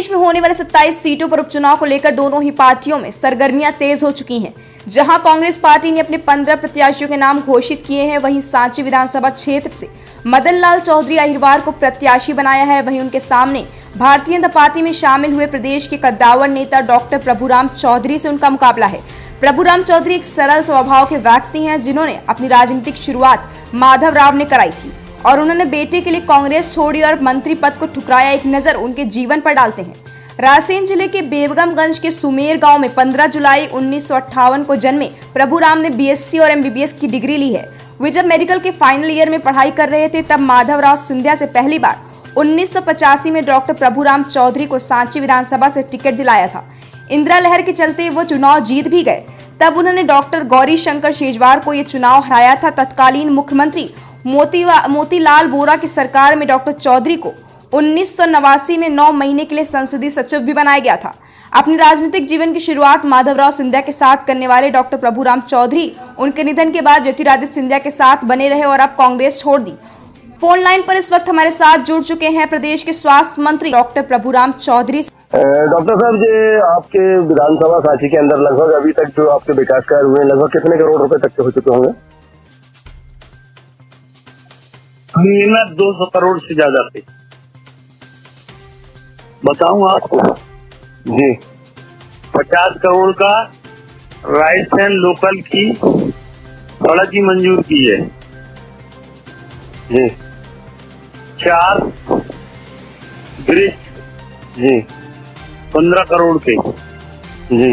प्रदेश में होने वाले 27 सीटों पर उपचुनाव को लेकर दोनों ही पार्टियों में सरगर्मियां तेज हो चुकी हैं। जहां कांग्रेस पार्टी ने अपने 15 प्रत्याशियों के नाम घोषित किए हैं, वहीं सांची विधानसभा क्षेत्र से मदन लाल चौधरी अहिरवार को प्रत्याशी बनाया है। वहीं उनके सामने भारतीय जनता पार्टी में शामिल हुए प्रदेश के कद्दावर नेता डॉक्टर प्रभुराम चौधरी से उनका मुकाबला है। प्रभुराम चौधरी एक सरल स्वभाव के व्यक्ति हैं, जिन्होंने अपनी राजनीतिक शुरुआत माधवराव ने कराई थी और उन्होंने बेटे के लिए कांग्रेस छोड़ी और मंत्री पद को ठुकराया। एक नजर उनके जीवन पर डालते हैं। रायसेन जिले के बेगमगंज के सुमेर गांव में 15 जुलाई 1958 को जन्मे प्रभुराम ने बीएससी और एमबीबीएस की डिग्री ली है। वे जब मेडिकल के फाइनल ईयर में पढ़ाई कर रहे थे, तब माधवराव सिंधिया से पहली बार 1985 में डॉक्टर प्रभुराम चौधरी को सांची विधानसभा से टिकट दिलाया था। इंदिरा लहर के चलते वो चुनाव जीत भी गए। तब उन्होंने डॉक्टर गौरी शंकर शेजवार को ये चुनाव हराया था। तत्कालीन मुख्यमंत्री मोतीलाल वोरा की सरकार में डॉक्टर चौधरी को 1989 में 9 महीने के लिए संसदीय सचिव भी बनाया गया था। अपनी राजनीतिक जीवन की शुरुआत माधवराव सिंधिया के साथ करने वाले डॉक्टर प्रभुराम चौधरी उनके निधन के बाद ज्योतिरादित्य सिंधिया के साथ बने रहे और अब कांग्रेस छोड़ दी। फोन लाइन पर इस वक्त हमारे साथ जुड़ चुके हैं प्रदेश के स्वास्थ्य मंत्री डॉक्टर प्रभुराम चौधरी। डॉक्टर साहब जी, आपके विधानसभा सांची के अंदर लगभग अभी तक जो आपके विकास कार्य हुए लगभग कितने करोड़ रुपए तक के हो चुके होंगे? 200 करोड़ से ज्यादा पे बताऊं आपको जी। 50 करोड़ का रायसेन लोकल की सड़क की मंजूर की है जी। 4 ब्रिज जी 15 करोड़ के जी।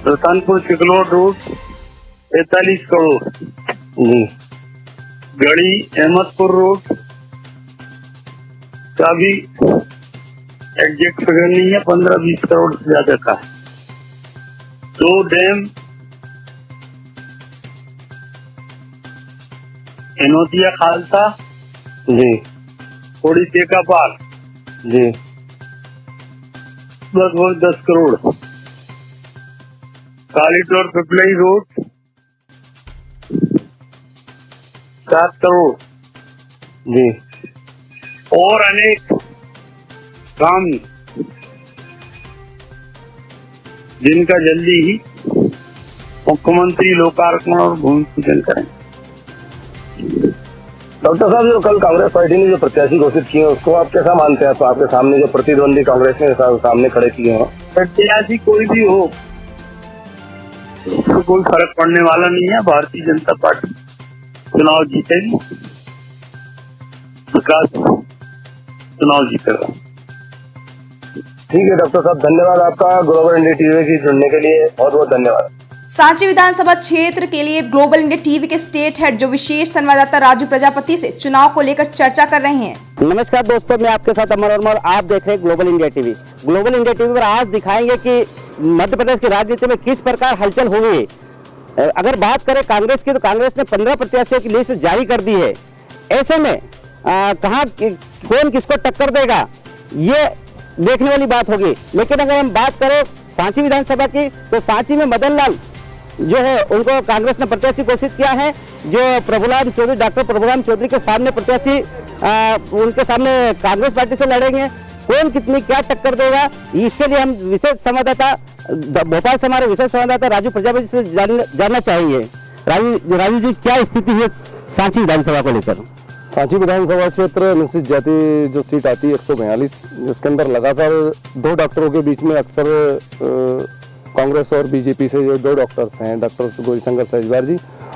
रतनपुर चिकलोट रोड 45 करोड़ जी। गढ़ी अहमदपुर रोड का भी एग्जैक्ट फिगर नहीं है, 15-20 करोड़ से ज्यादा का। 2 डैम एनोतिया खालसा जी। ओडिशे का पार जी। लगभग 10 करोड़। कालीटोर पिपलई रोड 7 करोड़ जी। और अनेक काम जिनका जल्दी ही मुख्यमंत्री लोकार्पण और भूमि पूजन करेंगे। डॉक्टर साहब, जो कल कांग्रेस पार्टी ने जो प्रत्याशी घोषित किए उसको आप कैसा मानते हैं? तो आपके सामने जो प्रतिद्वंदी कांग्रेस ने सामने खड़े किए हैं, प्रत्याशी कोई भी हो उसको कोई फर्क पड़ने वाला नहीं है। भारतीय जनता पार्टी चुनाव जीतेगी, विकास चुनाव जीतेगा। ठीक है डॉक्टर साहब, धन्यवाद आपका ग्लोबल इंडिया टीवी की जुड़ने के लिए, बहुत बहुत धन्यवाद। सांची विधानसभा क्षेत्र के लिए ग्लोबल इंडिया टीवी के स्टेट हेड जो विशेष संवाददाता राजू प्रजापति से चुनाव को लेकर चर्चा कर रहे हैं। नमस्कार दोस्तों, मैं आपके साथ अमर वर्मा और आप देख रहे हैं global India TV. Global India TV पर आज दिखाएंगे कि मध्य प्रदेश की राजनीति में किस प्रकार हलचल हुई। अगर बात करें कांग्रेस की, तो कांग्रेस ने 15 प्रत्याशियों की लिस्ट जारी कर दी है। ऐसे में कहाँ कौन किसको टक्कर देगा, ये देखने वाली बात होगी। लेकिन अगर हम बात करें सांची विधानसभा की, तो सांची में मदन लाल जो है उनको कांग्रेस ने प्रत्याशी घोषित किया है। जो प्रभुराम चौधरी, डॉक्टर प्रभुराम चौधरी के सामने प्रत्याशी उनके सामने कांग्रेस पार्टी से लड़ेंगे। कौन कितनी क्या टक्कर देगा, इसके लिए हम विशेष संवाददाता भोपाल से हमारे विशेष संवाददाता राजू प्रजापति से जानना चाहेंगे। राजू जी, क्या स्थिति है सांची विधानसभा को लेकर? सांची विधानसभा क्षेत्र अनुसूचित जाति जो सीट आती है 142, जिसके अंदर लगातार 2 डॉक्टरों के बीच में अक्सर कांग्रेस और बीजेपी से जो 2 डॉक्टर्स हैं, डॉक्टर गौरी शंकर शेजवार जी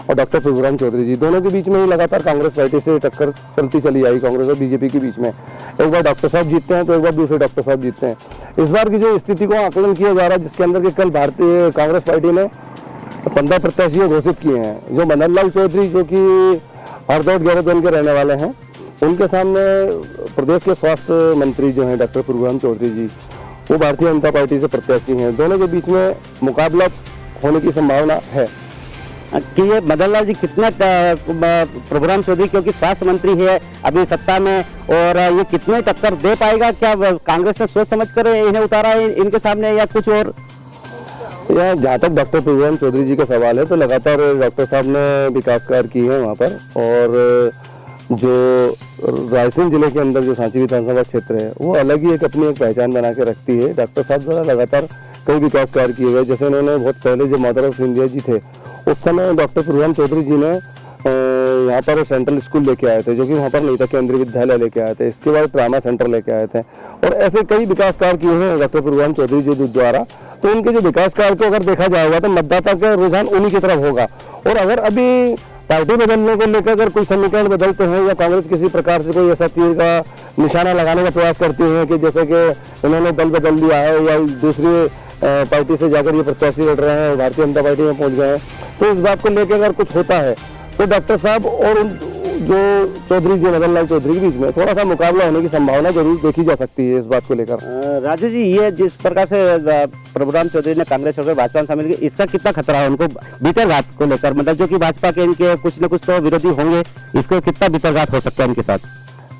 और डॉक्टर प्रभुराम चौधरी जी, दोनों के बीच में ही लगातार कांग्रेस पार्टी से टक्कर चलती चली आई। कांग्रेस और बीजेपी के बीच में एक बार डॉक्टर साहब जीतते हैं तो एक बार दूसरे डॉक्टर साहब जीतते हैं। इस बार की जो स्थिति को आकलन किया जा रहा है, जिसके अंदर कि कल भारतीय कांग्रेस पार्टी ने 15 प्रत्याशी घोषित किए हैं। जो मदन लाल चौधरी, जो कि हरदौद गैरतगंज के रहने वाले हैं, उनके सामने प्रदेश के स्वास्थ्य मंत्री जो हैं डॉक्टर प्रभुराम चौधरी जी, वो भारतीय जनता पार्टी से प्रत्याशी हैं। दोनों के बीच में मुकाबला होने की संभावना है कि ये मदन लाल जी कितना प्रभुराम चौधरी, क्योंकि स्वास्थ्य मंत्री है अभी सत्ता में, और ये कितने टक्कर दे पाएगा? क्या कांग्रेस ने सोच समझ कर इन्हें उतारा है इनके सामने, या कुछ और? जहाँ तक डॉक्टर प्रभुराम चौधरी जी का सवाल है, तो लगातार डॉक्टर साहब ने विकास कार्य किए हैं वहाँ पर, और जो रायसेन जिले के अंदर जो सांची विधानसभा क्षेत्र है वो अलग ही अपनी एक पहचान बना के रखती है। डॉक्टर साहब द्वारा लगातार कई विकास कार्य किए गए। जैसे उन्होंने बहुत पहले जो मदर ऑफ इंडिया जी थे उस समय डॉक्टर प्रभुराम चौधरी जी ने यहाँ पर सेंट्रल स्कूल लेके आए थे, जो कि वहाँ पर नहीं था, केंद्रीय विद्यालय लेके आए थे। इसके बाद ट्रामा सेंटर लेके आए थे और ऐसे कई विकास कार्य किए हैं डॉक्टर प्रभुराम चौधरी जी द्वारा। तो उनके जो विकास कार्य को अगर देखा जाएगा तो मतदाता का रुझान उन्हीं की तरफ होगा। और अगर अभी पार्टी बदलने को लेकर अगर कोई समीकरण बदलते हैं या कांग्रेस किसी प्रकार से कोई ऐसा तीर का निशाना लगाने का प्रयास करती है कि जैसे कि इन्होंने दल बदल दिया है या दूसरी पार्टी से जाकर ये प्रत्याशी लड़ रहे हैं, भारतीय जनता पार्टी में पहुंच गए हैं, तो इस बात को लेकर अगर कुछ होता है तो डॉक्टर साहब और जो चौधरी जी मदन लाल चौधरी के बीच में थोड़ा सा मुकाबला होने की संभावना जरूर देखी जा सकती है इस बात को लेकर। राजू जी, ये जिस प्रकार से प्रभुराम चौधरी ने कांग्रेस छोड़कर भाजपा में शामिल किया, इसका कितना खतरा है उनको भीतरघात को लेकर? मतलब जो कि भाजपा के इनके कुछ न कुछ तो विरोधी होंगे, इसको कितना भीतरघात हो सकता है इनके साथ?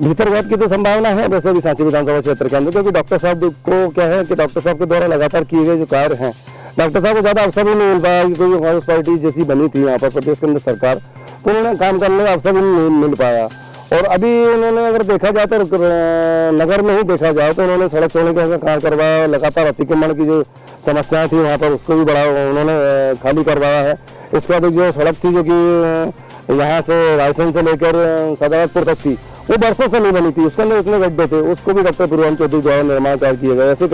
भीतरघात की तो संभावना है वैसे भी सांची विधानसभा क्षेत्र के अंदर, क्योंकि डॉक्टर साहब को क्या है कि डॉक्टर साहब के द्वारा लगातार किए गए जो कार्य हैं, डॉक्टर साहब को ज्यादा अवसर भी नहीं मिल पाया कि कोई कांग्रेस पार्टी जैसी बनी थी यहाँ पर प्रदेश के अंदर सरकार, तो उन्होंने काम करने का अवसर भी नहीं मिल पाया। और अभी उन्होंने अगर देखा जाए तो नगर में ही देखा जाए तो उन्होंने सड़क छोड़ने का कार्य करवाया, लगातार अतिक्रमण की जो समस्याएं थी वहाँ पर उसको भी बड़ा उन्होंने खाली करवाया है। इसके बाद जो सड़क थी जो कि यहाँ से रायसेन से लेकर सदावतपुर तक थी वो बरसों से नहीं बनी थी, उसके अंदर इतने गड्ढे थे, उसको भी डॉक्टर प्रभुराम चौधरी द्वारा निर्माण कार्य किए गए। ऐसे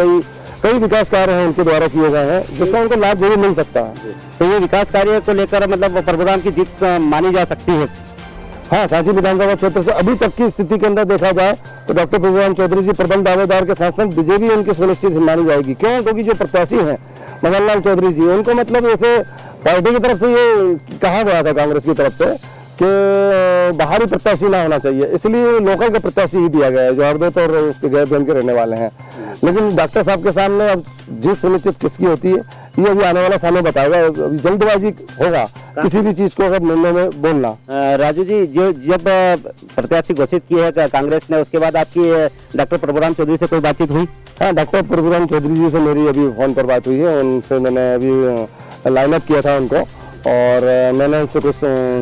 कई विकास कार्य हैं उनके द्वारा किए गए हैं जिसका उनको लाभ जरूर मिल सकता है। तो ये विकास कार्य को लेकर मतलब प्रभुराम की जीत मानी जा सकती है? हाँ, सांची विधानसभा क्षेत्र से अभी तक की स्थिति के अंदर देखा जाए तो डॉक्टर प्रभुराम चौधरी जी प्रबल दावेदार के साथ साथ विजय भी उनकी सुनिश्चित मानी जाएगी। क्यों? क्योंकि जो प्रत्याशी हैं मदन लाल चौधरी जी, उनको मतलब जैसे पार्टी की तरफ से ये कहा गया था कांग्रेस की तरफ से कि बाहरी प्रत्याशी ना होना चाहिए, इसलिए लोकल के प्रत्याशी ही दिया गया है जो हरदोत और उसके गैर के रहने वाले हैं। लेकिन डॉक्टर साहब के सामने अब जीत सुनिश्चित किसकी होती है ये अभी आने वाला समय बताएगा। अभी जल्दबाजी होगा किसी भी चीज को अगर निर्णय में बोलना। राजू जी, जो जब प्रत्याशी घोषित किए है कांग्रेस ने, उसके बाद आपकी डॉक्टर प्रभुराम चौधरी से कोई बातचीत हुई? हाँ, डॉक्टर प्रभुराम चौधरी जी से मेरी अभी फोन पर बात हुई है, उनसे मैंने अभी लाइनअप किया था उनको और मैंने उनसे कुछ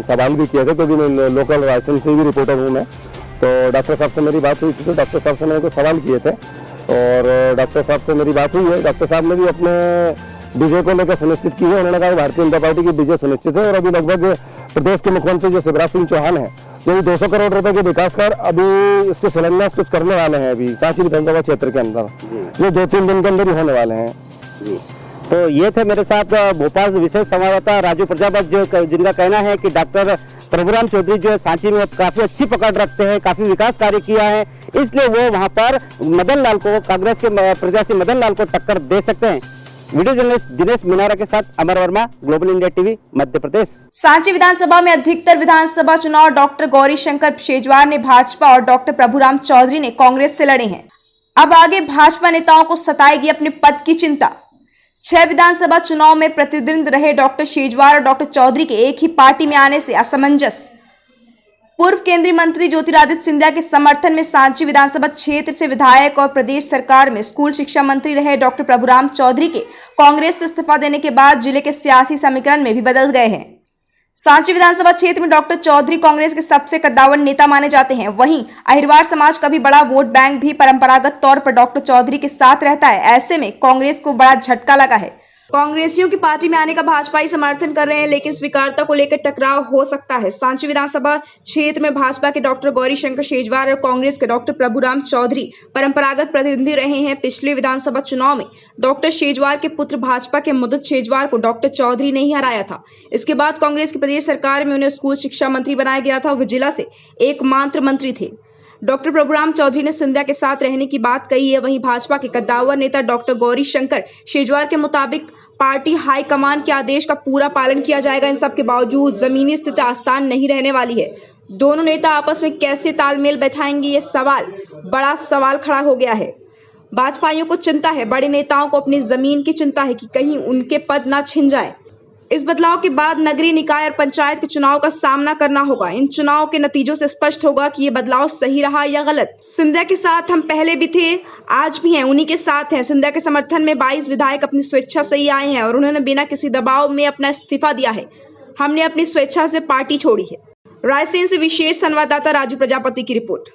सवाल भी किया था क्योंकि मैं लोकल रायसेन से भी रिपोर्टर हूँ मैं। तो डॉक्टर साहब से मेरी बात हुई थी, तो डॉक्टर साहब से मैंने कुछ सवाल किए थे और डॉक्टर साहब से मेरी बात हुई है। डॉक्टर साहब ने भी अपने विजय को लेकर सुनिश्चित की है। उन्होंने कहा भारतीय जनता पार्टी की विजय सुनिश्चित है और अभी लगभग प्रदेश के मुख्यमंत्री जो शिवराज सिंह चौहान है जो 200 करोड़ रुपए के विकास कार्य अभी इसके शिलान्यास कुछ करने वाले हैं अभी सांची विधानसभा क्षेत्र के अंदर, जो 2-3 दिन के अंदर ही होने वाले हैं। तो ये थे मेरे साथ भोपाल से विशेष संवाददाता राजू प्रजापत, जो जिनका कहना है कि डॉक्टर प्रभुराम चौधरी जो सांची में काफी अच्छी पकड़ रखते हैं, काफी विकास कार्य किया है, इसलिए वो वहां पर मदन लाल को, कांग्रेस के प्रत्याशी मदन लाल को टक्कर दे सकते हैं। वीडियो जर्नलिस्ट दिनेश मिनारा के साथ अमर Verma, global India TV, Madhya Pradesh. Sanchi विधानसभा में अधिकतर विधानसभा चुनाव डॉक्टर गौरीशंकर शेजवार ने भाजपा और डॉक्टर प्रभुराम चौधरी ने कांग्रेस से लड़े हैं। अब आगे भाजपा नेताओं को सताएगी अपने पद की चिंता। 6 विधानसभा चुनाव में प्रतिद्वंद रहे डॉक्टर शेजवार और डॉक्टर चौधरी के एक ही पार्टी में आने से असमंजस। पूर्व केंद्रीय मंत्री ज्योतिरादित्य सिंधिया के समर्थन में सांची विधानसभा क्षेत्र से विधायक और प्रदेश सरकार में स्कूल शिक्षा मंत्री रहे डॉक्टर प्रभुराम चौधरी के कांग्रेस से इस्तीफा देने के बाद जिले के सियासी समीकरण में भी बदल गए हैं। सांची विधानसभा क्षेत्र में डॉक्टर चौधरी कांग्रेस के सबसे कद्दावर नेता माने जाते हैं। वहीं अहिरवार समाज का भी बड़ा वोट बैंक भी परंपरागत तौर पर डॉक्टर चौधरी के साथ रहता है। ऐसे में कांग्रेस को बड़ा झटका लगा है। कांग्रेसियों की पार्टी में आने का भाजपा ही समर्थन कर रहे हैं, लेकिन स्वीकार्यता को लेकर टकराव हो सकता है। सांची विधानसभा क्षेत्र में भाजपा के डॉक्टर गौरीशंकर शेजवार और कांग्रेस के डॉक्टर प्रभुराम चौधरी परंपरागत प्रतिनिधि रहे हैं। पिछले विधानसभा चुनाव में डॉक्टर शेजवार के पुत्र भाजपा के मुद्दत शेजवार को डॉक्टर चौधरी ने ही हराया था। इसके बाद कांग्रेस की प्रदेश सरकार में उन्हें स्कूल शिक्षा मंत्री बनाया गया था। वह जिला से एकमात्र मंत्री थे। डॉक्टर प्रभुराम चौधरी ने सिंधिया के साथ रहने की बात कही है। वहीं भाजपा के कद्दावर नेता डॉक्टर गौरीशंकर शेजवार के मुताबिक पार्टी हाईकमान के आदेश का पूरा पालन किया जाएगा। इन सब के बावजूद जमीनी स्थिति आसान नहीं रहने वाली है। दोनों नेता आपस में कैसे तालमेल बैठाएंगे, ये बड़ा सवाल खड़ा हो गया है। भाजपाइयों को चिंता है, बड़े नेताओं को अपनी जमीन की चिंता है कि कहीं उनके पद ना छिन जाए। इस बदलाव के बाद नगरीय निकाय और पंचायत के चुनाव का सामना करना होगा। इन चुनाव के नतीजों से स्पष्ट होगा कि ये बदलाव सही रहा या गलत। सिंधिया के साथ हम पहले भी थे, आज भी हैं, उन्हीं के साथ हैं। सिंधिया के समर्थन में 22 विधायक अपनी स्वेच्छा से ही आए हैं और उन्होंने बिना किसी दबाव में अपना इस्तीफा दिया है। हमने अपनी स्वेच्छा से पार्टी छोड़ी है। रायसेन से विशेष संवाददाता राजू प्रजापति की रिपोर्ट।